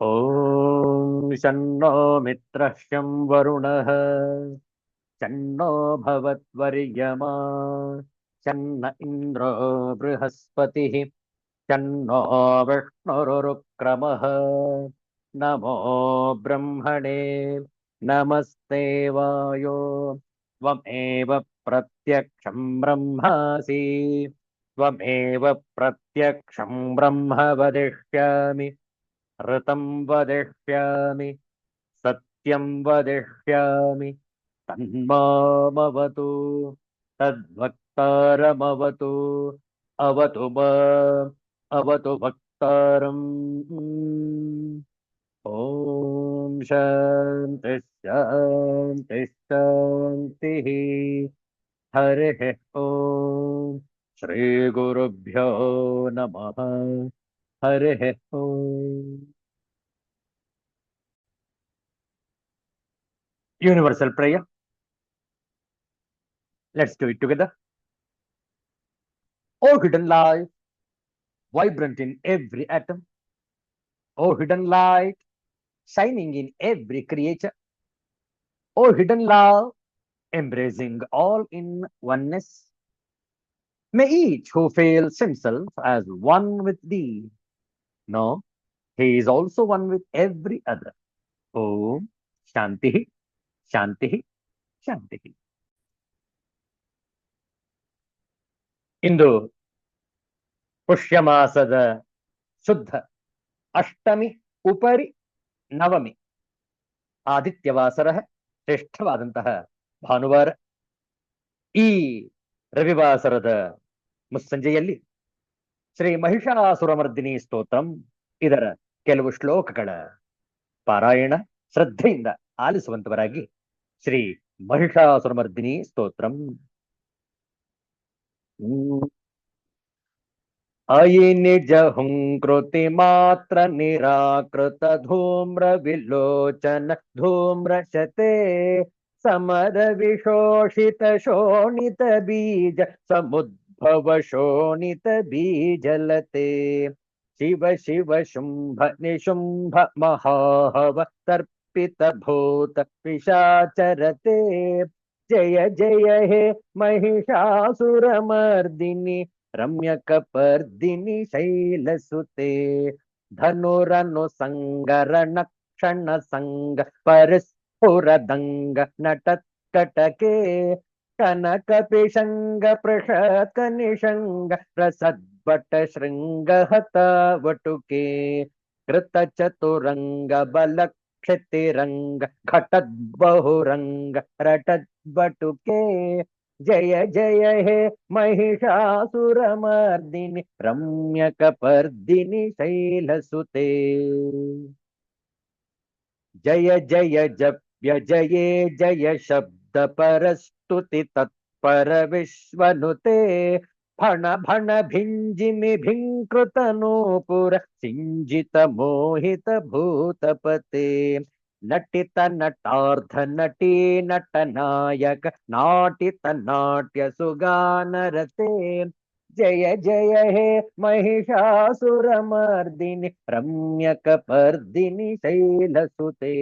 ॐ शन्नो मित्रः शं वरुणः शन्नो भवद्वर्यमा शन्न इन्द्रो बृहस्पतिः शन्नो विष्णुरुक्रमः नमो ब्रह्मणे नमस्ते वायो त्वमेव प्रत्यक्षं ब्रह्मासि त्वमेव प्रत्यक्षं ब्रह्म वदिष्यामि ऋतं वदिष्यामि सत्यं वदिष्यामि तन्मामवतु तद्वक्तारमवतु अवतु अवतु वक्तारम् ॐ शान्ति शान्ति शान्तिः हरिः ॐ श्रीगुरुभ्यो नमः हरिः ॐ Universal prayer. Let's do it together. Oh, hidden light, vibrant in every atom. Oh, hidden light, shining in every creature. Oh, hidden love, embracing all in oneness. May each who feels himself as one with thee know he is also one with every other. Om Shanti, Shanti, Shanti. ಇಂದು ಪುಷ್ಯಮಾಸದ ಶುದ್ಧ ಅಷ್ಟಮಿ ಉಪರಿ ನವಮಿ ಆದಿತ್ಯವಾಸರ ಶ್ರೇಷ್ಠವಾದಂತಹ ಭಾನುವಾರ. ಈ ರವಿವಾಸರದ ಮುಸ್ಸಂಜೆಯಲ್ಲಿ ಶ್ರೀ ಮಹಿಷಾಸುರಮರ್ದಿನಿ ಸ್ತೋತ್ರಂ ಇದರ ಕೆಲವು ಶ್ಲೋಕಗಳ ಪಾರಾಯಣ ಶ್ರದ್ಧೆಯಿಂದ ಆಲಿಸುವಂತವರಾಗಿ ಶ್ರೀ ಮಹಿಷಾಸುರಮರ್ದಿನಿ ಸ್ತೋತ್ರಂ. ಅಯಿ ನಿಜ ಹುಂಕೃತಿ ಮಾತ್ರ ನಿರಾಕೃತ ಧೂಮ್ರ ವಿಲೋಚನ ಧೂಮ್ರಶತೆ ಸಮರ ವಿಶೋಷಿತ ಶೋಣಿತ ಬೀಜ ಸಮುದ್ಭವ ಶೋಣಿತ ಬೀಜಲತೆ ಶಿವ ಶಿವ ಶುಂಭ ನಿಶುಂಭ ಮಹಾಹವ ತರ್ಪಿತ ಭೂತ ಪಿಶಾಚರತೆ ಜಯ ಜಯ ಹೇ ಮಹಿಷಾಸುರಮರ್ದಿನಿ ರಮ್ಯಕಪರ್ದಿನಿ ಶೈಲಸುತೆ ಧನುರನು ಸಂಗರಣ ಕ್ಷಣ ಸಂಗ ಪರಸ್ಫುರದಂಗ ನಟತ್ಕಟಕೆ ಕನಕ ಪಿಶಂಗ ಪ್ರಷತ್ಕ ನಿಶಂಗ ಪ್ರಸದ್ಭಟ ಶೃಂಗ ಹತ ವಟುಕೆ ಕೃತ ಚತುರಂಗ ಬಲ ಕ್ಷತಿರಂಗ ಘಟದ್ ಬಹುರಂಗ ರಟದ್ ಬಟುಕೆ ಜಯ ಜಯ ಹೇ ಮಹಿಷಾಸುರಮರ್ದಿನಿ ರಮ್ಯಕಪರ್ದಿನಿ ಶೈಲಸುತೆ ಜಯ ಜಯ ಜಪ್ಯ ಜಯೇ ಜಯ ಶಬ್ದ ಪರಸ್ತುತಿ ತತ್ಪರ ವಿಶ್ವನುತೆ ಫಣ ಭಣ ಭಿಂಜಿಮಿ ಭಿಂಕೃತ ನೂಪುರ ಸಿಂಜಿತ ಮೋಹಿತ ಭೂತಪತೆ ನಟಿತ ನಟಾರ್ಧ ನಟಿ ನಟ ನಾಯಕ ನಾಟಿತ ನಾಟ್ಯ ಸುಗಾನರತೆ ಜಯ ಜಯ ಹೇ ಮಹಿಷಾಸುರಮರ್ದಿನಿ ರಮ್ಯಕಪರ್ದಿನಿ ಶೈಲಸುತೆ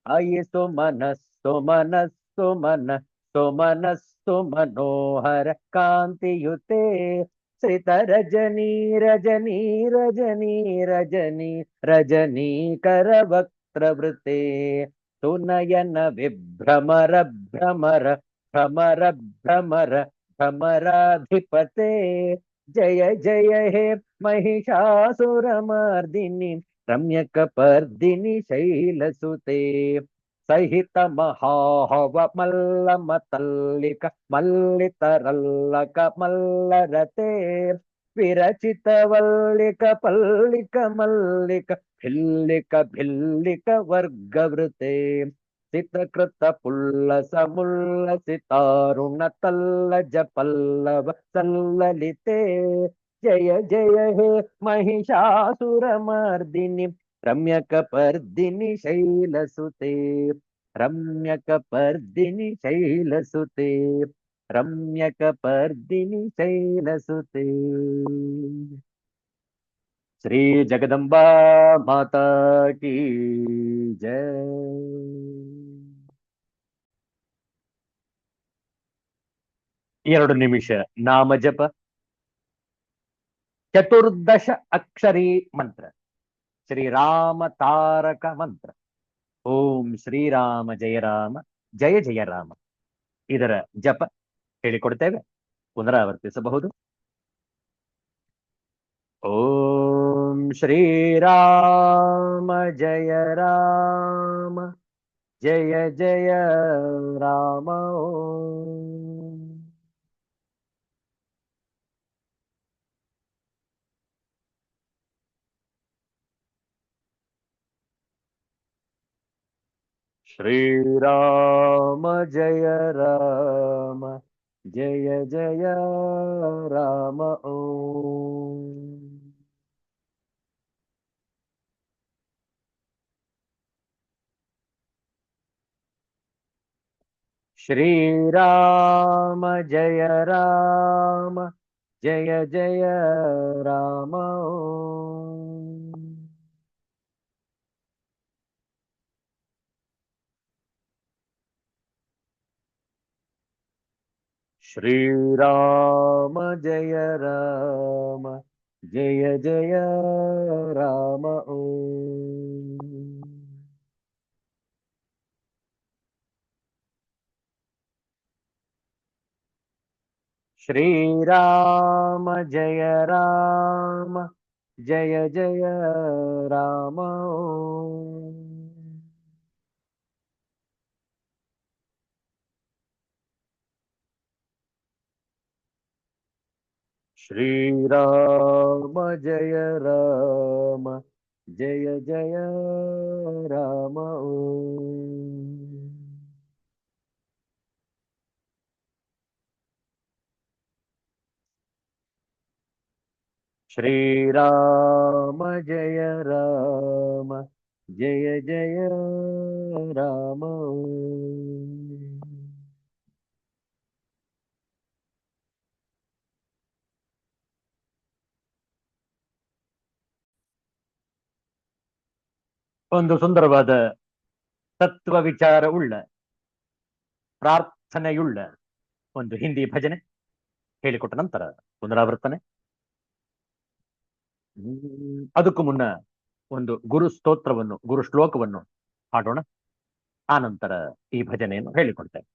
ಅಯಿ ಸುಮನಸ್ಸು ಮನಸ್ಸು ಮನ ಸುಮನಸ್ಸು ಮನೋಹರ ಕಾಂತಿಯುತೆ ಶ್ರಿತ ರಜನಿ ರಜನಿ ರಜನಿ ರಜನಿ ರಜನಿ ಕರವಕ್ತ್ರವೃತೆ ಸುನಯನ ವಿಭ್ರಮರ ಭ್ರಮರ ಭ್ರಮರ ಭ್ರಮರ ಭ್ರಮರಾಧಿಪತೆ ಜಯ ಜಯ ಹೇ ಮಹಿಷಾಸುರಮರ್ದಿನಿ ರಮ್ಯಕಪರ್ದಿನಿ ಶೈಲಸುತೆ ಸಹಿತ ಮಹಾಹವ ಮಲ್ಲ ಮತಲ್ಲಿಕ ಮಲ್ಲಿತರಲ್ಲಕ ಮಲ್ಲರತೆ ವಿರಚಿತ ವಲ್ಲಿಕ ಪಲ್ಲಿಕ ಮಲ್ಲಿಕ ಭಿಲ್ಲಿಕ ಭಿಲ್ಲಿಕ ವರ್ಗವೃತೆ ಸಿತಕೃತ ಪುಲ್ಲಸ ಮುಲ್ಲಸಿತಾರುಣ ತಲ್ಲಜ ಪಲ್ಲವ ಸಲ್ಲಲಿತೆ ಜಯ ಜಯ ಹೇ ಮಹಿಷಾಸುರಮರ್ದಿನಿ ರಮ್ಯಕಪರ್ದಿನಿ ಶೈಲಸುತೆ ರಮ್ಯಕಪರ್ದಿನಿ ಶೈಲಸುತೆ ರಮ್ಯಕಪರ್ದಿನಿ ಶೈಲಸುತೆ. ಶ್ರೀ ಜಗದಂಬಾ ಮಾತಾ ಕೀ ಜಯ. ಎರಡು ನಿಮಿಷ ನಾಮ ಜಪ, ಚತುರ್ದಶ ಅಕ್ಷರಿ ಮಂತ್ರ, ಶ್ರೀರಾಮ ತಾರಕ ಮಂತ್ರ. ಓಂ ಶ್ರೀರಾಮ ಜಯ ರಾಮ ಜಯ ಜಯ ರಾಮ. ಇದರ ಜಪ ಹೇಳಿಕೊಡ್ತೇವೆ, ಪುನರಾವರ್ತಿಸಬಹುದು. ಓಂ ಶ್ರೀರಾಮ ಜಯ ರಾಮ ಜಯ ಜಯ ರಾಮ. ಓಂ ಶ್ರೀರಾಮ ಜಯ ರಾಮ ಜಯ ಜಯ ರಾಮ. ಓಂ ಶ್ರೀರಾಮ ಜಯ ರಾಮ ಜಯ ಜಯ ರಾಮ. ಓಂ ಶ್ರೀರಾಮ ಜಯ ರಾಮ ಜಯ ಜಯ ರಾಮ. ಓಂ ಶ್ರೀರಾಮ ಜಯ ರಾಮ ಜಯ ಜಯ ರಾಮ. ಓಂ ಶ್ರೀರಾಮ ಜಯ ರಾಮ ಜಯ ಜಯ ರಾಮ. ಓಂ ಶ್ರೀರಾಮ ಜಯ ರಾಮ ಜಯ ಜಯ ರಾಮ. ಓಂ ಒಂದು ಸುಂದರವಾದ ತತ್ವ ವಿಚಾರ ಉಳ್ಳ, ಪ್ರಾರ್ಥನೆಯುಳ್ಳ ಒಂದು ಹಿಂದಿ ಭಜನೆ ಹೇಳಿಕೊಟ್ಟ ನಂತರ ಪುನರಾವರ್ತನೆ. ಅದಕ್ಕೂ ಮುನ್ನ ಒಂದು ಗುರು ಸ್ತೋತ್ರವನ್ನು, ಗುರು ಶ್ಲೋಕವನ್ನು ಹಾಡೋಣ. ಆ ನಂತರ ಈ ಭಜನೆಯನ್ನು ಹೇಳಿಕೊಡ್ತೇನೆ.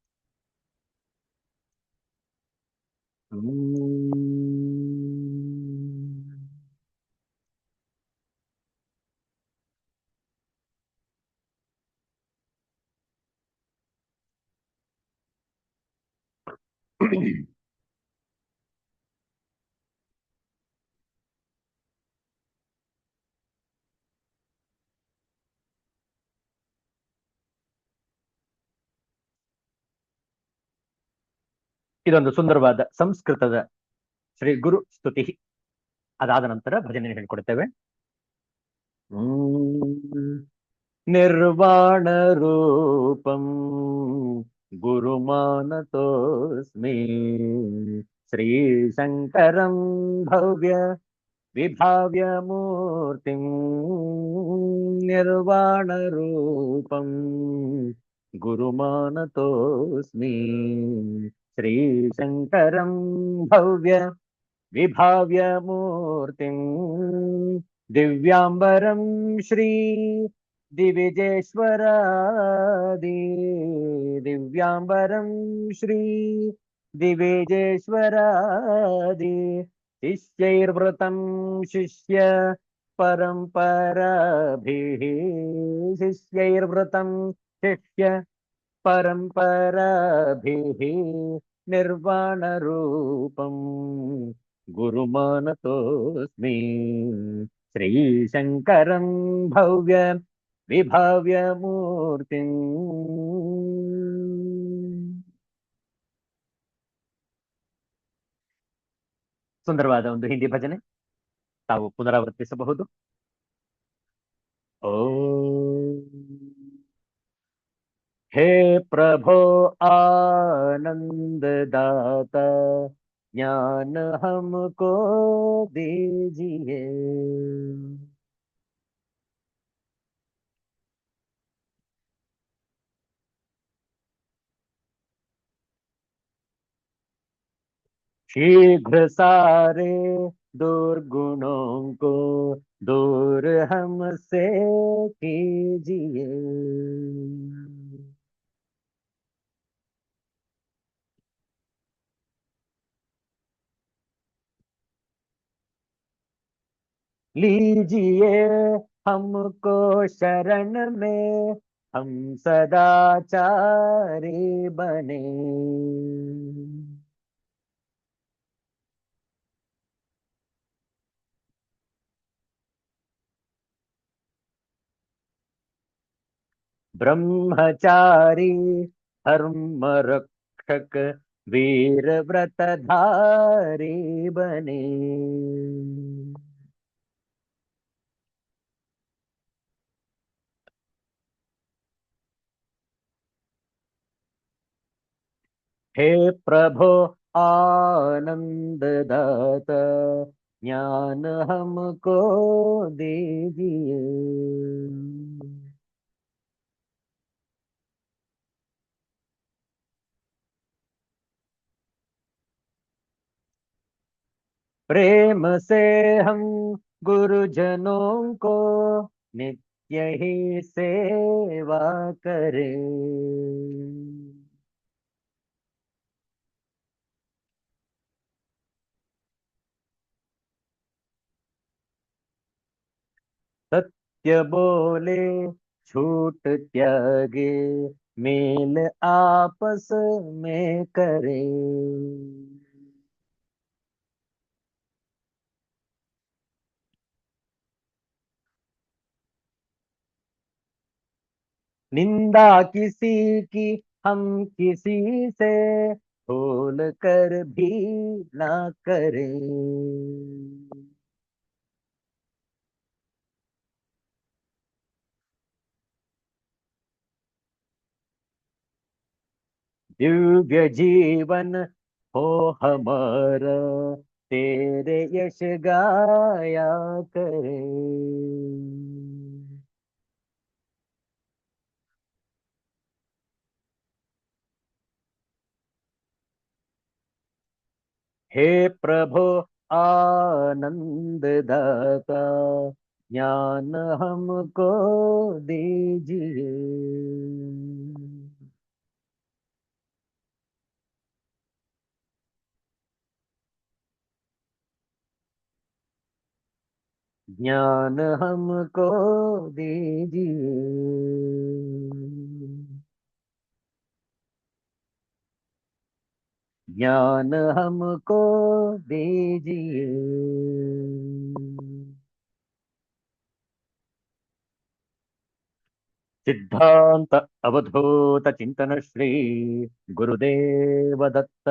ಇದೊಂದು ಸುಂದರವಾದ ಸಂಸ್ಕೃತದ ಶ್ರೀ ಗುರು ಸ್ತುತಿ. ಅದಾದ ನಂತರ ಭಜನೆ ಹೇಳಿಕೊಡ್ತೇವೆ. ನಿರ್ವಾಣ ರೂಪಂ ಗುರುಮಾನತೋಸ್ಮಿ ಶ್ರೀ ಶಂಕರಂ ಭವ್ಯ ವಿಭಾವ್ಯ ಮೂರ್ತಿಂ. ನಿರ್ವಾಣ ರೂಪಂ ಗುರುಮಾನತೋಸ್ಮಿ ಶ್ರೀ ಶಂಕರಂ ಭವ್ಯ ವಿಭಾವ್ಯ ಮೂರ್ತಿಂ. ದಿವ್ಯಾಂಬರಂ ಶ್ರೀ ದಿವಿಜೇಶ್ವರಾದಿ. ದಿವ್ಯಾಂಬರಂ ಶ್ರೀ ದಿವಿಜೇಶ್ವರಾದಿ. ಶಿಷ್ಯೈರ್ವೃತಂ ಶಿಷ್ಯ ಪರಂಪರಾಭಿಃ. ಶಿಷ್ಯೈರ್ವೃತಂ ಶಿಷ್ಯ ಪರಂಪರಾಭಿಃ. ನಿರ್ವಾಣ ರೂಪಂ ಗುರುಮಾನತೋಸ್ಮಿ ಶ್ರೀ ಶಂಕರಂ ಭವ್ಯ ವಿಭಾವ್ಯ ಮೂರ್ತಿಂ. ಸುಂದರವಾದ ಒಂದು ಹಿಂದಿ ಭಜನೆ, ತಾವು ಪುನರಾವರ್ತಿಸಬಹುದು. ಓಂ हे प्रभो आनंद दाता ज्ञान हमको दीजिए। शीघ्र सारे दुर्गुणों को दूर हमसे कीजिए। लीजिए हमको शरण में, हम सदाचारी बने। ब्रह्मचारी धर्म रक्षक वीर व्रतधारी बने। हे प्रभो आनंद दाता, ज्ञान हमको दीजिए। प्रेम से हम गुरुजनों को नित्य ही सेवा करें। सत्य बोले झूठ त्यागे, मेल आपस में करें। निंदा किसी की हम किसी से भूल कर भी ना करें। दिव्य जीवन हो हमारा, तेरे यश गाया करें। हे प्रभु आनंद दाता, ज्ञान हमको दीजिए। ज्ञान हमको दीजिए। ज्ञान हमको दीजिए। सिद्धांत अवधूत चिंतन श्री गुरुदेव दत्त।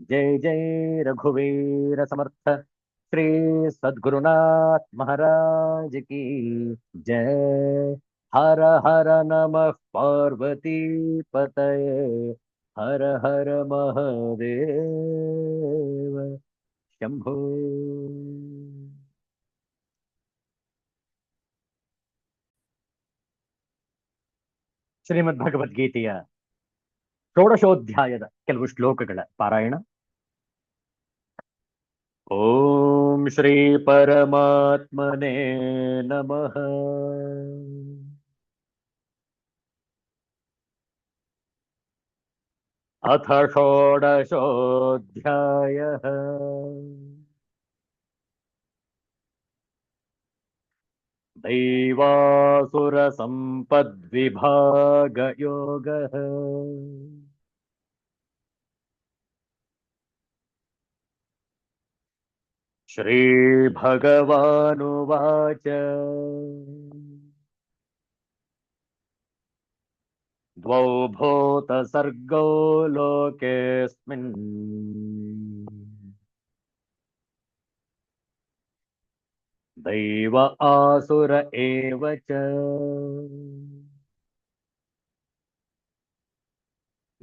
जय जय रघुवीर समर्थ, श्री सद्गुरुनाथ महाराज की जय। हर हर नमः पार्वती पतये, हर हर महादेव शंभो। ಶ್ರೀಮದ್ಭಗವದ್ಗೀತೆಯ ಷೋಡಶೋಧ್ಯಾಯದ ಕೆಲವು ಶ್ಲೋಕಗಳ ಪಾರಾಯಣ. ಓಂ ಶ್ರೀ ಪರಮಾತ್ಮನೇ ನಮಃ. ಅಥ ಷೋಡಶೋಧ್ಯಾಯಃ. दैवासुर संपद्विभाग योगः. श्री भगवानुवाच द्वौ भूत सर्गौ लोकेऽस्मिन् दैव आसुर एव च.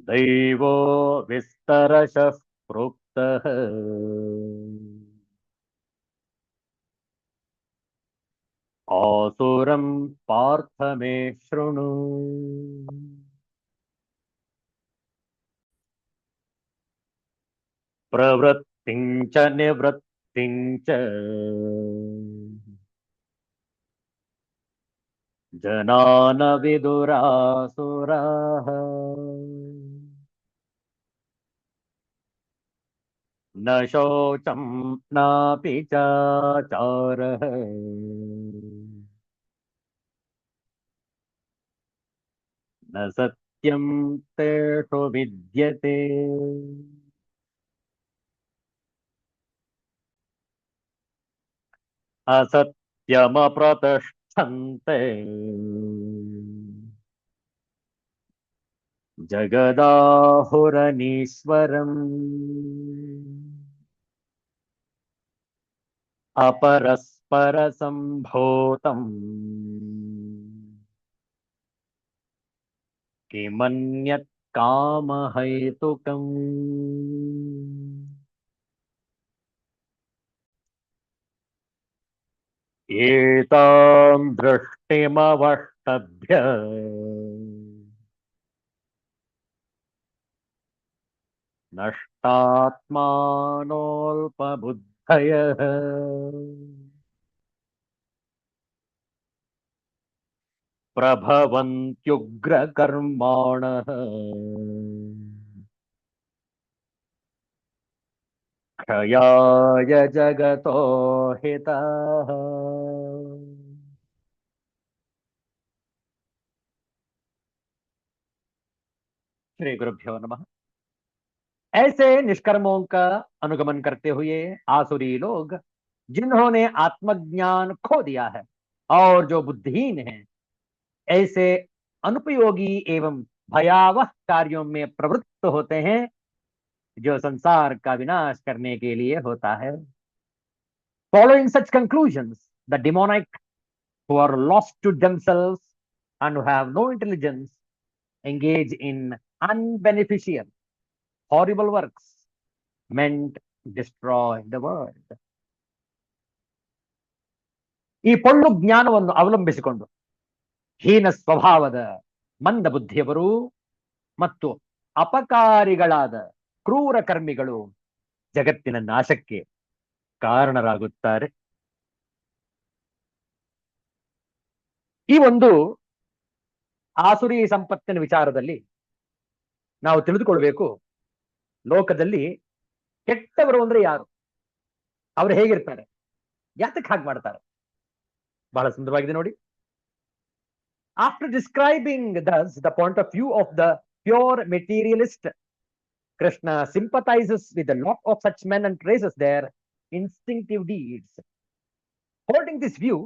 दैवो विस्तरशः प्रोक्तः प्रवृत्तः आसुरं पार्थ मे शृणु। प्रवृत्तिं च निवृत्तिं च जना न विदुरासुराः। न शौचं नापि चाचारः न सत्यं तेषु विद्यते। असत्यमप्रतिष्ठन्ते जगदाहुरनीश्वरम् अपरस्परसम्भूतम् किमन्यत् कामहैतुकम्। एतां दृष्टिमवष्टभ्य नष्टात्मानोऽल्पबुद्धयः प्रभवन्त्युग्रकर्माणः क्षयाय जगतो हिताः। श्री गुरुभ्यो नमः। ऐसे निष्कर्मों का अनुगमन करते हुए आसुरी लोग जिन्होंने आत्मज्ञान खो दिया है और जो बुद्धिहीन हैं, ऐसे अनुपयोगी एवं भयावह कार्यों में प्रवृत्त होते हैं जो संसार का विनाश करने के लिए होता है। Following such conclusions, the demonic who are lost to themselves and who have no intelligence engage in unbeneficial, horrible works meant to destroy the world. ಈ ಪೊಳ್ಳು ಜ್ಞಾನವನ್ನು ಅವಲಂಬಿಸಿಕೊಂಡು ಹೀನ ಸ್ವಭಾವದ ಮಂದ ಬುದ್ಧಿಯವರು ಮತ್ತು ಅಪಕಾರಿಗಳಾದ ಕ್ರೂರ ಕರ್ಮಿಗಳು ಜಗತ್ತಿನ ನಾಶಕ್ಕೆ ಕಾರಣರಾಗುತ್ತಾರೆ. ಈ ಒಂದು ಆಸುರಿ ಸಂಪತ್ತಿನ ವಿಚಾರದಲ್ಲಿ ನಾವು ತಿಳಿದುಕೊಳ್ಬೇಕು, ಲೋಕದಲ್ಲಿ ಕೆಟ್ಟವರು ಅಂದ್ರೆ ಯಾರು, ಅವರು ಹೇಗಿರ್ತಾರೆ, ಯಾತಕ್ಕೆ ಹಾಗೆ ಮಾಡ್ತಾರೆ. ಬಹಳ ಸುಂದರವಾಗಿದೆ ನೋಡಿ. After describing thus the point of view of the pure materialist, Krishna sympathizes with the lot of such men and praises their instinctive deeds. Holding this view,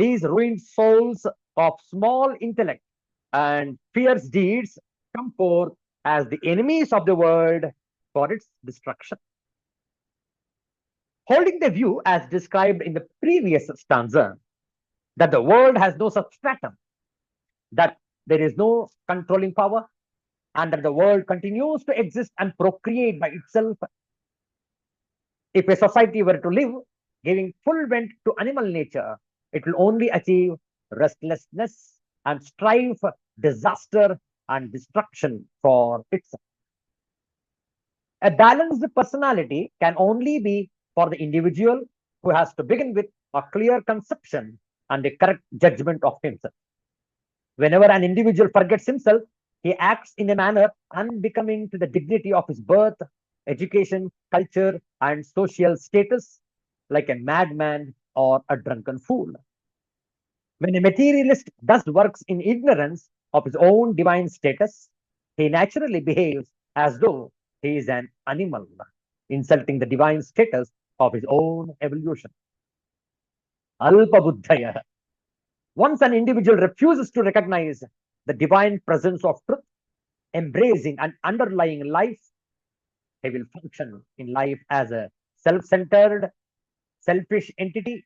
these ruined souls of small intellect and fierce deeds come forth as the enemies of the world for its destruction. Holding the view as described in the previous stanza, that the world has no substratum, that there is no controlling power, and that the world continues to exist and procreate by itself. If a society were to live giving full vent to animal nature, it will only achieve restlessness and strife, disaster, and destruction for itself. A balanced personality can only be for the individual who has to begin with a clear conception and a correct judgment of himself. Whenever an individual forgets himself, he acts in a manner unbecoming to the dignity of his birth, education, culture, and social status, like a madman or a drunken fool. When a materialist does works in ignorance of his own divine status, he naturally behaves as though he is an animal, insulting the divine status of his own evolution. Alpa buddhaya. Once an individual refuses to recognize the divine presence of truth, embracing an underlying life, he will function in life as a self-centered, selfish entity,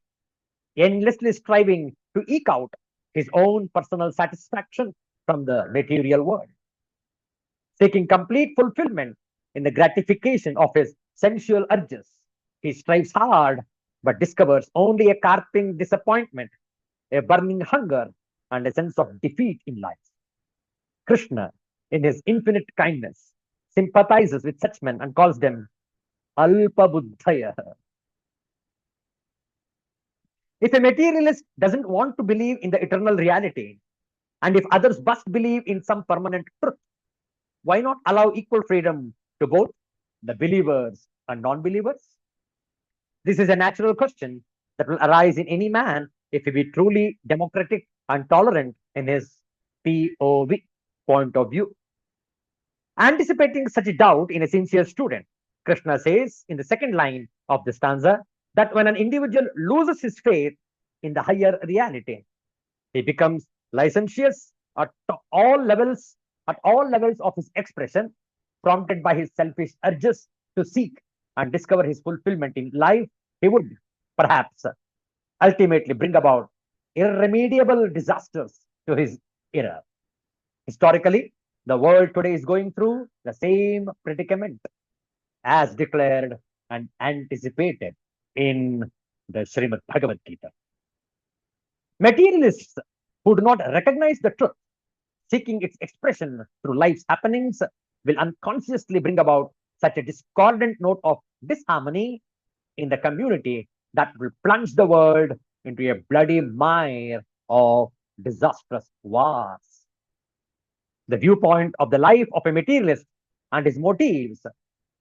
endlessly striving to eke out his own personal satisfaction from the material world, seeking complete fulfillment in the gratification of his sensual urges. He strives hard, but discovers only a carping disappointment, a burning hunger, and a sense of defeat in life. Krishna, in his infinite kindness, sympathizes with such men and calls them Alpa Buddhaya. If a materialist doesn't want to believe in the eternal reality, and if others must believe in some permanent truth, why not allow equal freedom to both the believers and non believers? This is a natural question that will arise in any man if he be truly democratic and tolerant in his POV, point of view. Anticipating such a doubt in a sincere student, Krishna says in the second line of the stanza that when an individual loses his faith in the higher reality, he becomes licentious at all levels of his expression, prompted by his selfish urges to seek and discover his fulfillment in life. He would perhaps ultimately bring about irremediable disasters to his era. Historically, the world today is going through the same predicament as declared and anticipated in the Srimad Bhagavad Gita. Materialists who do not recognize the truth, seeking its expression through life's happenings, will unconsciously bring about such a discordant note of disharmony in the community that will plunge the world into a bloody mire of disastrous wars. The viewpoint of the life of a materialist and his motives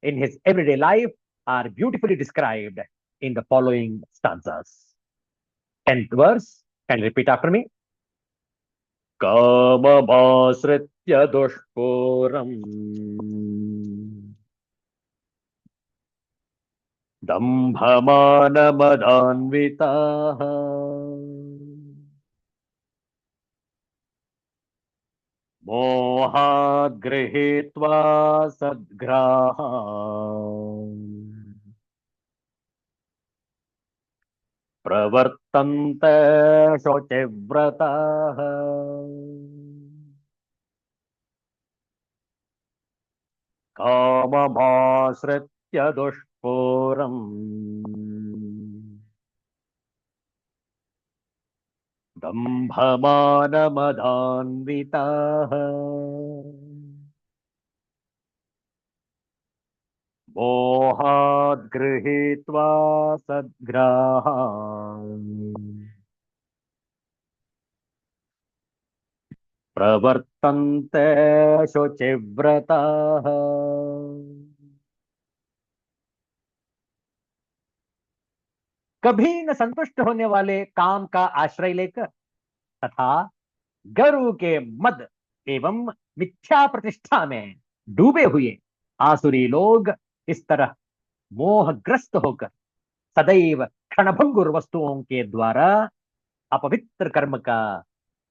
in his everyday life are beautifully described in the following stanzas. 10th verse, can you repeat after me? काममाश्रित्य दुष्पूरम् दम्भमानमदान्विताः मोहाद् गृहीत्वा सद्ग्राहान् प्रवर्तन्ते शुचिव्रताः काममाश्रित्य दुष्पूरम् दम्भमानमदान्विताः मोहाद् गृहीत्वा सद्ग्राहान् प्रवर्तन्ते शुचिव्रताः कभी न संतुष्ट होने वाले काम का आश्रय लेकर तथा गर्व के मद एवं मिथ्या प्रतिष्ठा में डूबे हुए आसुरी लोग इस तरह मोहग्रस्त होकर सदैव क्षणभंगुर वस्तुओं के द्वारा अपवित्र कर्म का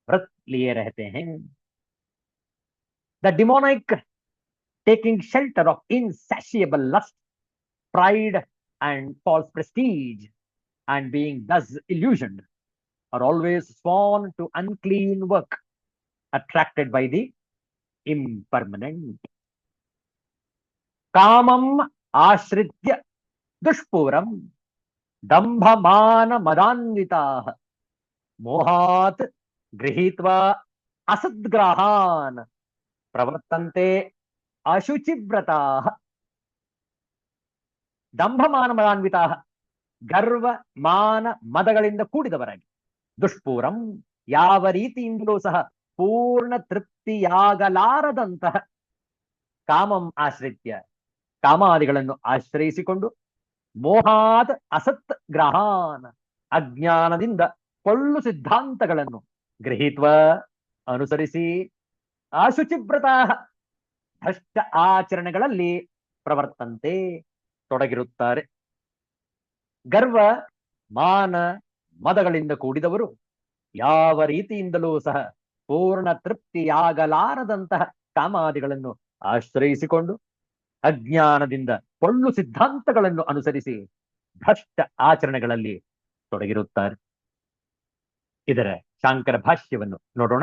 व्रत लिए रहते हैं. The demonic taking shelter of insatiable lust, pride and false prestige, and being thus illusioned, are always sworn to unclean work, attracted by the impermanent. Kamam ashritya dushpuram dambhamana madanvitaah mohat grihitva asadgrahan pravartante ashuchivrataah. ದಂಭಮಾನ ಮದಾನ್ವಿತಾಹ, ಗರ್ವ ಮಾನ ಮದಗಳಿಂದ ಕೂಡಿದವರಾಗಿ, ದುಷ್ಪೂರಂ ಯಾವ ರೀತಿಯಿಂದಲೂ ಸಹ ಪೂರ್ಣ ತೃಪ್ತಿಯಾಗಲಾರದಂತಹ, ಕಾಮಂ ಆಶ್ರಿತ್ಯ ಕಾಮಾದಿಗಳನ್ನು ಆಶ್ರಯಿಸಿಕೊಂಡು, ಮೋಹಾತ್ ಅಸತ್ ಗ್ರಹಾನ್ ಅಜ್ಞಾನದಿಂದ ಪೊಳ್ಳು ಸಿದ್ಧಾಂತಗಳನ್ನು ಗೃಹೀತ್ವ ಅನುಸರಿಸಿ, ಅಶುಚಿವ್ರತಾ ಭ್ರಷ್ಟ ಆಚರಣೆಗಳಲ್ಲಿ ಪ್ರವರ್ತಂತೆ ತೊಡಗಿರುತ್ತಾರೆ. ಗರ್ವ ಮಾನ ಮದಗಳಿಂದ ಕೂಡಿದವರು ಯಾವ ರೀತಿಯಿಂದಲೂ ಸಹ ಪೂರ್ಣ ತೃಪ್ತಿಯಾಗಲಾರದಂತಹ ಕಾಮಾದಿಗಳನ್ನು ಆಶ್ರಯಿಸಿಕೊಂಡು, ಅಜ್ಞಾನದಿಂದ ಪೊಳ್ಳು ಸಿದ್ಧಾಂತಗಳನ್ನು ಅನುಸರಿಸಿ ಭ್ರಷ್ಟ ಆಚರಣೆಗಳಲ್ಲಿ ತೊಡಗಿರುತ್ತಾರೆ. ಇದರ ಶಾಂಕರ ಭಾಷ್ಯವನ್ನು ನೋಡೋಣ.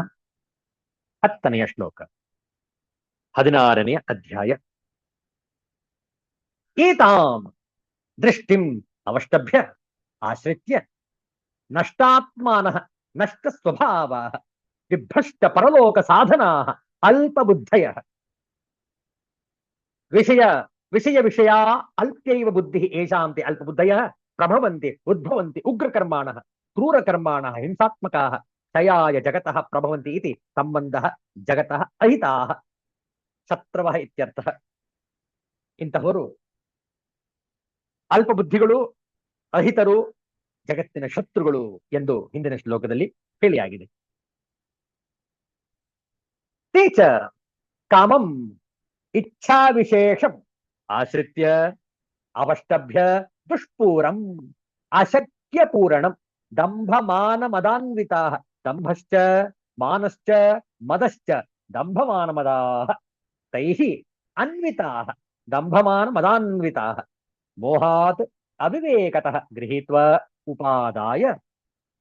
10ನೆಯ ಶ್ಲೋಕ, 16ನೆಯ ಅಧ್ಯಾಯ. ಈತಾಂ ದೃಷ್ಟಿಂ ಅವಷ್ಟಭ್ಯ ಆಶ್ರಿತ್ಯ ನಷ್ಟಾತ್ಮಾನಃ ನಷ್ಟ ಸ್ವಭಾವಾಃ ವಿಭ್ರಷ್ಟ ಪರಲೋಕ ಸಾಧನಾಃ ಅಲ್ಪಬುದ್ಧಯಃ ವಿಷಯ ವಿಷಯ ವಿಷಯ ಅಲ್ಪೈವ ಬುದ್ಧಿ ಏಷಾಂತೆ ಅಲ್ಪಬುದ್ಧಯಃ ಪ್ರಭವಂತಿ ಉದ್ಭವಂತಿ ಉಗ್ರಕರ್ಮಾಣಃ ಕ್ರೂರಕರ್ಮಾಣಃ ಹಿಂಸಾತ್ಮಕಾಃ ಕ್ಷಯಾಯ ಜಗತಃ ಪ್ರಭವಂತಿ ಇತಿ ಸಂಬಂಧಃ ಜಗತಃ ಅಹಿತಾಃ ಶತ್ರವಃ ಇತ್ಯರ್ಥಃ. ಇಂತಹವರು ಅಲ್ಪಬುದ್ಧಿಗಳು, ಅಹಿತರು, ಜಗತ್ತಿನ ಶತ್ರುಗಳು ಎಂದು ಹಿಂದಿನ ಶ್ಲೋಕದಲ್ಲಿ ಹೇಳಿಯಾಗಿದೆ. ತೇಚ ಕಾಮಂ ಇಚ್ಛಾ ವಿಶೇಷಂ ಆಶ್ರಿತ್ಯ ಅವಷ್ಟಭ್ಯ ದುಷ್ಪೂರಂ ಅಶಕ್ಯ ಪೂರಣಂ ದಂಭಮಾನ ಮದಾನ್ವಿತಾಃ ದಂಭಶ್ಚ ಮಾನಶ್ಚ ಮದಶ್ಚ ದಂಭಮಾನ ಮದಾಃ ತೈಃ ಅನ್ವಿತಾಃ ದಂಭಮಾನ ಮದಾನ್ವಿತಾಃ ಮೋಹಾತ್ ಅವಿವೇಕತಃ ಗೃಹೀತ್ವಾ ಉಪಾದಾಯ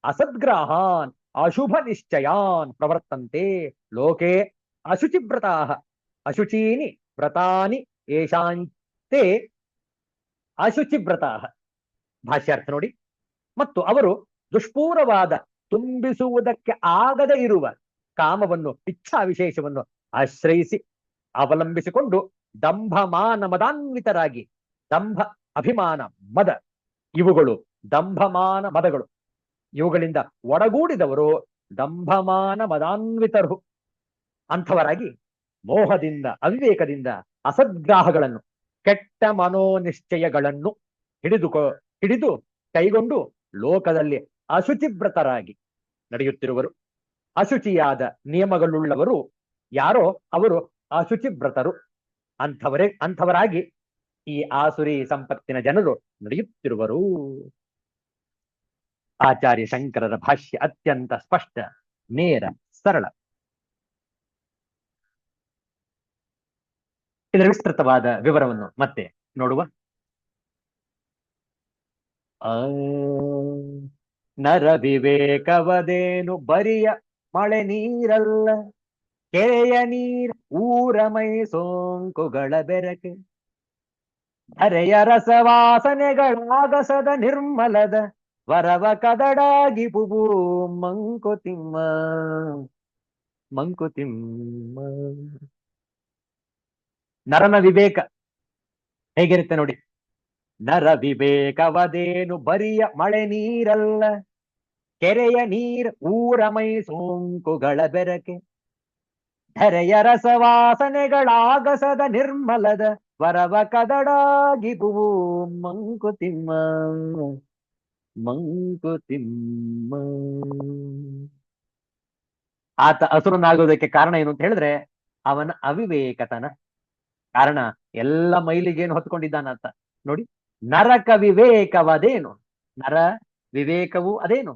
ಅಸದ್ಗ್ರಾಹಾನ್ ಅಶುಭ ನಿಶ್ಚಯಾನ್ ಪ್ರವರ್ತಂತೆ ಲೋಕೆ ಅಶುಚಿವ್ರತಾಃ ಅಶುಚೀನಿ ವ್ರತಾನಿ ಏಷಾಂತೆ ಅಶುಚಿವ್ರತಾಃ. ಭಾಷ್ಯಾರ್ಥ ನೋಡಿ. ಮತ್ತು ಅವರು ದುಷ್ಪೂರವಾದ ತುಂಬಿಸುವುದಕ್ಕೆ ಆಗದೇ ಇರುವ ಕಾಮವನ್ನು, ಇಚ್ಛಾ ವಿಶೇಷವನ್ನು ಆಶ್ರಯಿಸಿ ಅವಲಂಬಿಸಿಕೊಂಡು ದಂಭಮಾನ ಮದಾನ್ವಿತರಾಗಿ, ದಂಭ ಅಭಿಮಾನ ಮದ ಇವುಗಳು ದಂಭಮಾನ ಮದಗಳು, ಇವುಗಳಿಂದ ಒಡಗೂಡಿದವರು ದಂಭಮಾನ ಮದಾನ್ವಿತರು. ಅಂಥವರಾಗಿ ಮೋಹದಿಂದ, ಅವಿವೇಕದಿಂದ, ಅಸದ್ಗ್ರಾಹಗಳನ್ನು, ಕೆಟ್ಟ ಮನೋನಿಶ್ಚಯಗಳನ್ನು ಹಿಡಿದು ಕೈಗೊಂಡು ಲೋಕದಲ್ಲಿ ಅಶುಚಿವ್ರತರಾಗಿ ನಡೆಯುತ್ತಿರುವರು. ಅಶುಚಿಯಾದ ನಿಯಮಗಳುಳ್ಳವರು ಯಾರೋ ಅವರು ಅಶುಚಿವ್ರತರು. ಅಂಥವರಾಗಿ ಈ ಆಸುರಿ ಸಂಪತ್ತಿನ ಜನರು ನಡೆಯುತ್ತಿರುವರು. ಆಚಾರ್ಯ ಶಂಕರರ ಭಾಷ್ಯ ಅತ್ಯಂತ ಸ್ಪಷ್ಟ, ನೇರ, ಸರಳ. ಇದರ ವಿಸ್ತೃತವಾದ ವಿವರವನ್ನು ಮತ್ತೆ ನೋಡುವ. ನರ ವಿವೇಕವದೇನು ಬರಿಯ ಮಳೆ ನೀರಲ್ಲ, ಕೆರೆಯ ನೀರ್ ಊರ ಮೈ ಸೋಂಕುಗಳ ಬೆರಕೆ, ಧರೆಯ ರಸವಾಸನೆಗಳಾಗಸದ ನಿರ್ಮಲದ ವರವ ಕದಡಾಗಿ ಬುಬು ಮಂಕುತಿಮ್ಮ ಮಂಕುತಿಮ್ಮ. ನರನ ವಿವೇಕ ಹೇಗಿರುತ್ತೆ ನೋಡಿ. ನರ ವಿವೇಕವದೇನು ಬರಿಯ ಮಳೆ ನೀರಲ್ಲ, ಕೆರೆಯ ನೀರ್ ಊರ ಮೈ ಸೋಂಕುಗಳ ಬೆರಕೆ, ಧರೆಯ ರಸವಾಸನೆಗಳಾಗಸದ ನಿರ್ಮಲದ ವರವ ಕದಡಾಗಿ ಬುವು ಮಂಕುತಿಮ್ಮ ಮಂಕುತಿಮ್ಮ. ಆತ ಅಸುರನಾಗೋದಕ್ಕೆ ಕಾರಣ ಏನು ಅಂತ ಹೇಳಿದ್ರೆ ಅವನ ಅವಿವೇಕತನ. ಕಾರಣ ಎಲ್ಲ ಮೈಲಿಗೇನು ಹೊತ್ಕೊಂಡಿದ್ದಾನಂತ ನೋಡಿ. ನರಕ ವಿವೇಕವದೇನು, ನರ ವಿವೇಕವು ಅದೇನು,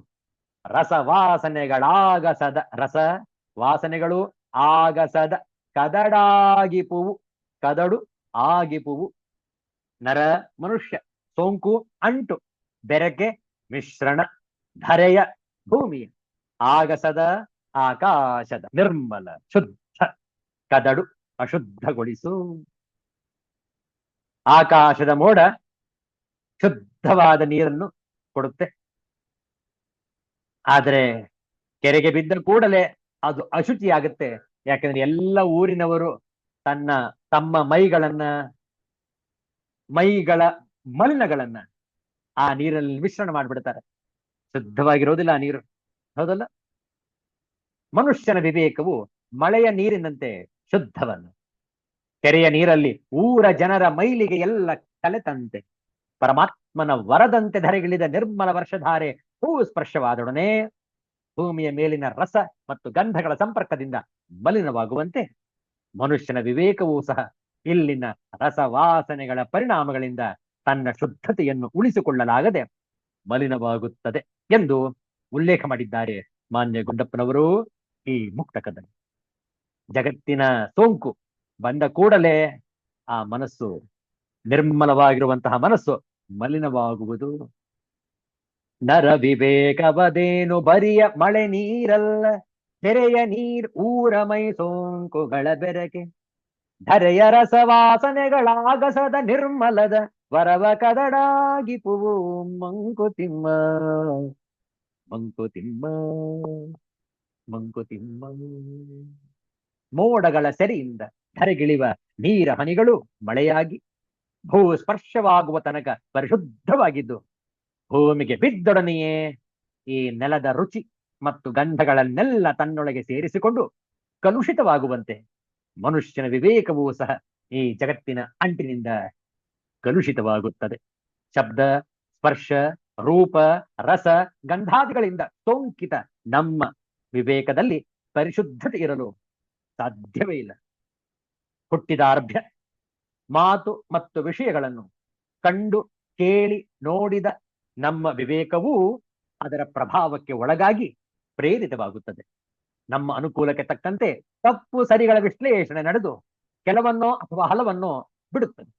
ರಸವಾಸನೆಗಳಾಗಸದ, ರಸ ವಾಸನೆಗಳು ಆಗಸದ, ಕದಡಾಗಿಪುವು, ಕದಡು ಆಗಿಪುವು. ನರ ಮನುಷ್ಯ, ಸೋಂಕು ಅಂಟು, ಬೆರಕೆ ಮಿಶ್ರಣ, ಧರೆಯ ಭೂಮಿಯ, ಆಗಸದ ಆಕಾಶದ, ನಿರ್ಮಲ ಶುದ್ಧ, ಕದಡು ಅಶುದ್ಧಗೊಳಿಸು. ಆಕಾಶದ ಮೋಡ ಶುದ್ಧವಾದ ನೀರನ್ನು ಕೊಡುತ್ತೆ, ಆದರೆ ಕೆರೆಗೆ ಬಿದ್ದ ಕೂಡಲೇ ಅದು ಅಶುಚಿಯಾಗುತ್ತೆ. ಯಾಕಂದ್ರೆ ಎಲ್ಲ ಊರಿನವರು ತಮ್ಮ ಮೈಗಳ ಮಲಿನಗಳನ್ನ ಆ ನೀರಲ್ಲಿ ಮಿಶ್ರಣ ಮಾಡಿಬಿಡ್ತಾರೆ. ಶುದ್ಧವಾಗಿರೋದಿಲ್ಲ ಆ ನೀರು, ಹೌದಲ್ಲ? ಮನುಷ್ಯನ ವಿವೇಕವು ಮಳೆಯ ನೀರಿನಂತೆ ಶುದ್ಧವಲ್ಲ. ಕೆರೆಯ ನೀರಲ್ಲಿ ಊರ ಜನರ ಮೈಲಿಗೆ ಎಲ್ಲ ಕಲೆತಂತೆ, ಪರಮಾತ್ಮನ ವರದಂತೆ ಧರೆಗಿಳಿದ ನಿರ್ಮಲ ವರ್ಷಧಾರೆ ಹೂವು ಸ್ಪರ್ಶವಾದೊಡನೆ ಭೂಮಿಯ ಮೇಲಿನ ರಸ ಮತ್ತು ಗಂಧಗಳ ಸಂಪರ್ಕದಿಂದ ಮಲಿನವಾಗುವಂತೆ ಮನುಷ್ಯನ ವಿವೇಕವೂ ಸಹ ಇಲ್ಲಿನ ರಸವಾಸನೆಗಳ ಪರಿಣಾಮಗಳಿಂದ ತನ್ನ ಶುದ್ಧತೆಯನ್ನು ಉಳಿಸಿಕೊಳ್ಳಲಾಗದೆ ಮಲಿನವಾಗುತ್ತದೆ ಎಂದು ಉಲ್ಲೇಖ ಮಾಡಿದ್ದಾರೆ ಮಾನ್ಯ ಗುಂಡಪ್ಪನವರು ಈ ಮುಕ್ತಕದಲ್ಲಿ. ಜಗತ್ತಿನ ಸೋಂಕು ಬಂದ ಕೂಡಲೇ ಆ ಮನಸ್ಸು, ನಿರ್ಮಲವಾಗಿರುವಂತಹ ಮನಸ್ಸು ಮಲಿನವಾಗುವುದು. ನರ ವಿವೇಕವದೇನು ಬರಿಯ ಮಳೆ ನೀರಲ್ಲ, ಕೆರೆಯ ನೀರ್ ಊರ ಮೈ ಸೋಂಕುಗಳ ಬೆರಕೆ, ಧರೆಯ ರಸವಾಸನೆಗಳಾಗಸದ ನಿರ್ಮಲದ ವರವ ಕದಡಾಗಿಪುವು ಮಂಕುತಿಮ್ಮ ಮಂಕುತಿಮ್ಮ ಮಂಕುತಿಮ್ಮ. ಮೋಡಗಳ ಸೆರೆಯಿಂದ ಧರೆಗಿಳಿವ ನೀರ ಹನಿಗಳು ಮಳೆಯಾಗಿ ಭೂ ಸ್ಪರ್ಶವಾಗುವ ತನಕ ಪರಿಶುದ್ಧವಾಗಿದ್ದು, ಭೂಮಿಗೆ ಬಿದ್ದೊಡನೆಯೇ ಈ ನೆಲದ ರುಚಿ ಮತ್ತು ಗಂಧಗಳನ್ನೆಲ್ಲ ತನ್ನೊಳಗೆ ಸೇರಿಸಿಕೊಂಡು ಕಲುಷಿತವಾಗುವಂತೆ ಮನುಷ್ಯನ ವಿವೇಕವೂ ಸಹ ಈ ಜಗತ್ತಿನ ಅಂಟಿನಿಂದ ಕಲುಷಿತವಾಗುತ್ತದೆ. ಶಬ್ದ, ಸ್ಪರ್ಶ, ರೂಪ, ರಸ, ಗಂಧಾದಿಗಳಿಂದ ಸೋಂಕಿತ ನಮ್ಮ ವಿವೇಕದಲ್ಲಿ ಪರಿಶುದ್ಧತೆ ಇರಲು ಸಾಧ್ಯವೇ ಇಲ್ಲ. ಹುಟ್ಟಿದಾರ್ಭ್ಯ ಮಾತು ಮತ್ತು ವಿಷಯಗಳನ್ನು ಕಂಡು ಕೇಳಿ ನೋಡಿದ ನಮ್ಮ ವಿವೇಕವೂ ಅದರ ಪ್ರಭಾವಕ್ಕೆ ಒಳಗಾಗಿ ಪ್ರೇರಿತವಾಗುತ್ತದೆ. ನಮ್ಮ ಅನುಕೂಲಕ್ಕೆ ತಕ್ಕಂತೆ ತಪ್ಪು ಸರಿಗಳ ವಿಶ್ಲೇಷಣೆ ನಡೆದು ಕೆಲವನ್ನೋ ಅಥವಾ ಹಲವನ್ನೋ ಬಿಡುತ್ತದೆ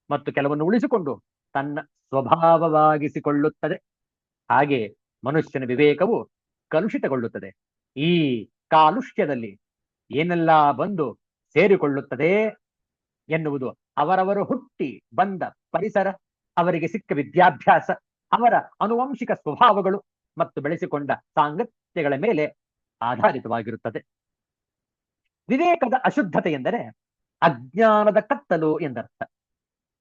ಮತ್ತು ಕೆಲವನ್ನು ಉಳಿಸಿಕೊಂಡು ತನ್ನ ಸ್ವಭಾವವಾಗಿಸಿಕೊಳ್ಳುತ್ತದೆ. ಹಾಗೆ ಮನುಷ್ಯನ ವಿವೇಕವು ಕಲುಷಿತಗೊಳ್ಳುತ್ತದೆ. ಈ ಕಾಲುಷ್ಯದಲ್ಲಿ ಏನೆಲ್ಲ ಬಂದು ಸೇರಿಕೊಳ್ಳುತ್ತದೆ ಎನ್ನುವುದು ಅವರವರು ಹುಟ್ಟಿ ಬಂದ ಪರಿಸರ, ಅವರಿಗೆ ಸಿಕ್ಕ ವಿದ್ಯಾಭ್ಯಾಸ, ಅವರ ಆನುವಂಶಿಕ ಸ್ವಭಾವಗಳು ಮತ್ತು ಬೆಳೆಸಿಕೊಂಡ ಸಾಂಗತ್ಯಗಳ ಮೇಲೆ ಆಧಾರಿತವಾಗಿರುತ್ತದೆ. ವಿವೇಕದ ಅಶುದ್ಧತೆ ಎಂದರೆ ಅಜ್ಞಾನದ ಕತ್ತಲು ಎಂದರ್ಥ.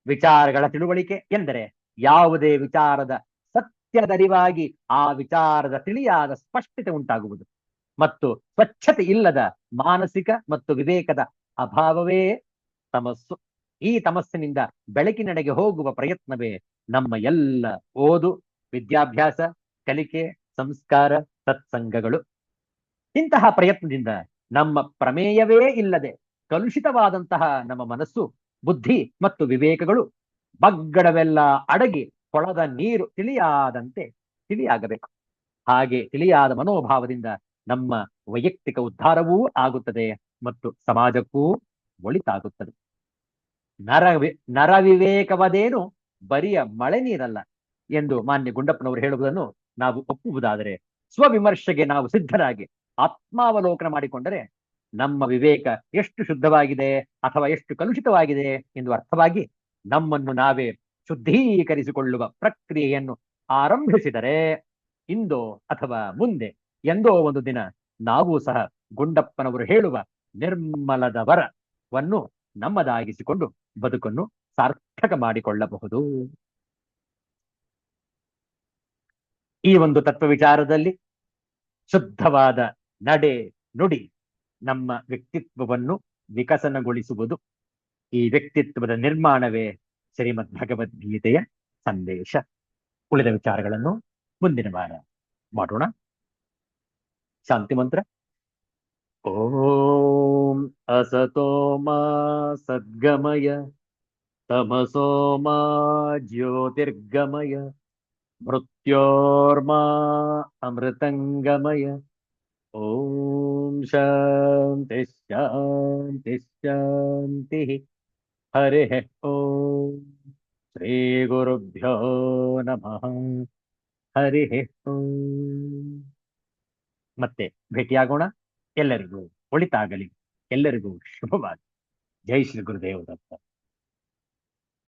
ವಿಚಾರಗಳ ತಿಳುವಳಿಕೆ ಎಂದರೆ ಯಾವುದೇ ವಿಚಾರದ ಸತ್ಯದರಿವಾಗಿ ಆ ವಿಚಾರದ ತಿಳಿಯಾದ ಸ್ಪಷ್ಟತೆ ಉಂಟಾಗುವುದು ಮತ್ತು ಸ್ವಚ್ಛತೆ ಇಲ್ಲದ ಮಾನಸಿಕ ಮತ್ತು ವಿವೇಕದ ಅಭಾವವೇ ತಮಸ್ಸು. ಈ ತಮಸ್ಸಿನಿಂದ ಬೆಳಕಿನೆಡೆಗೆ ಹೋಗುವ ಪ್ರಯತ್ನವೇ ನಮ್ಮ ಎಲ್ಲ ಓದು, ವಿದ್ಯಾಭ್ಯಾಸ, ಕಲಿಕೆ, ಸಂಸ್ಕಾರ, ಸತ್ಸಂಗಗಳು. ಇಂತಹ ಪ್ರಯತ್ನದಿಂದ ನಮ್ಮ ಪ್ರಮೇಯವೇ ಇಲ್ಲದೆ ಕಲುಷಿತವಾದಂತಹ ನಮ್ಮ ಮನಸ್ಸು, ಬುದ್ಧಿ ಮತ್ತು ವಿವೇಕಗಳು ಬಗ್ಗಡವೆಲ್ಲ ಅಡಗಿ ಕೊಳದ ನೀರು ತಿಳಿಯಾಗಬೇಕು. ಹಾಗೆ ತಿಳಿಯಾದ ಮನೋಭಾವದಿಂದ ನಮ್ಮ ವೈಯಕ್ತಿಕ ಉದ್ಧಾರವೂ ಆಗುತ್ತದೆ ಮತ್ತು ಸಮಾಜಕ್ಕೂ ಒಳಿತಾಗುತ್ತದೆ. ನರವಿವೇಕವದೇನು ಬರಿಯ ಮಳೆ ನೀರಲ್ಲ ಎಂದು ಮಾನ್ಯ ಗುಂಡಪ್ಪನವರು ಹೇಳುವುದನ್ನು ನಾವು ಒಪ್ಪುವುದಾದರೆ, ಸ್ವವಿಮರ್ಶೆಗೆ ನಾವು ಸಿದ್ಧರಾಗಿ ಆತ್ಮಾವಲೋಕನ ಮಾಡಿಕೊಂಡರೆ ನಮ್ಮ ವಿವೇಕ ಎಷ್ಟು ಶುದ್ಧವಾಗಿದೆ ಅಥವಾ ಎಷ್ಟು ಕಲುಷಿತವಾಗಿದೆ ಎಂದು ಅರ್ಥವಾಗಿ ನಮ್ಮನ್ನು ನಾವೇ ಶುದ್ಧೀಕರಿಸಿಕೊಳ್ಳುವ ಪ್ರಕ್ರಿಯೆಯನ್ನು ಆರಂಭಿಸಿದರೆ ಇಂದೋ ಅಥವಾ ಮುಂದೆ ಎಂದೋ ಒಂದು ದಿನ ನಾವು ಸಹ ಗುಂಡಪ್ಪನವರು ಹೇಳುವ ನಿರ್ಮಲದ ವರವನ್ನು ನಮ್ಮದಾಗಿಸಿಕೊಂಡು ಬದುಕನ್ನು ಸಾರ್ಥಕ ಮಾಡಿಕೊಳ್ಳಬಹುದು. ಈ ಒಂದು ತತ್ವ ವಿಚಾರದಲ್ಲಿ ಶುದ್ಧವಾದ ನಡೆ ನುಡಿ ನಮ್ಮ ವ್ಯಕ್ತಿತ್ವವನ್ನು ವಿಕಸನಗೊಳಿಸುವುದು. ಈ ವ್ಯಕ್ತಿತ್ವದ ನಿರ್ಮಾಣವೇ ಶ್ರೀಮದ್ ಭಗವದ್ಗೀತೆಯ ಸಂದೇಶ. ಉಳಿದ ವಿಚಾರಗಳನ್ನು ಮುಂದಿನ ವಾರ ಮಾಡೋಣ. ಶಾಂತಿ ಮಂತ್ರ. ಓಂ ಅಸತೋ ಮಾ ಸದ್ಗಮಯ ತಮಸೋ ಮಾ ಜ್ಯೋತಿರ್ಗಮಯ ಮೃತ್ಯೋರ್ಮಾ ಅಮೃತಂಗಮಯ. ಓಂ ಶಾಂತಿ ಶಾಂತಿ ಶಾಂತಿ. ಹರಿ ಓಂ. ಶ್ರೀ ಗುರುಭ್ಯೋ ನಮಃ. ಹರಿ ಓಂ. ಮತ್ತೆ ಭೇಟಿಯಾಗೋಣ. ಎಲ್ಲರಿಗೂ ಒಳಿತಾಗಲಿ. ಎಲ್ಲರಿಗೂ ಶುಭವಾಗಲಿ. ಜೈ ಶ್ರೀ ಗುರುದೇವ ದತ್ತ.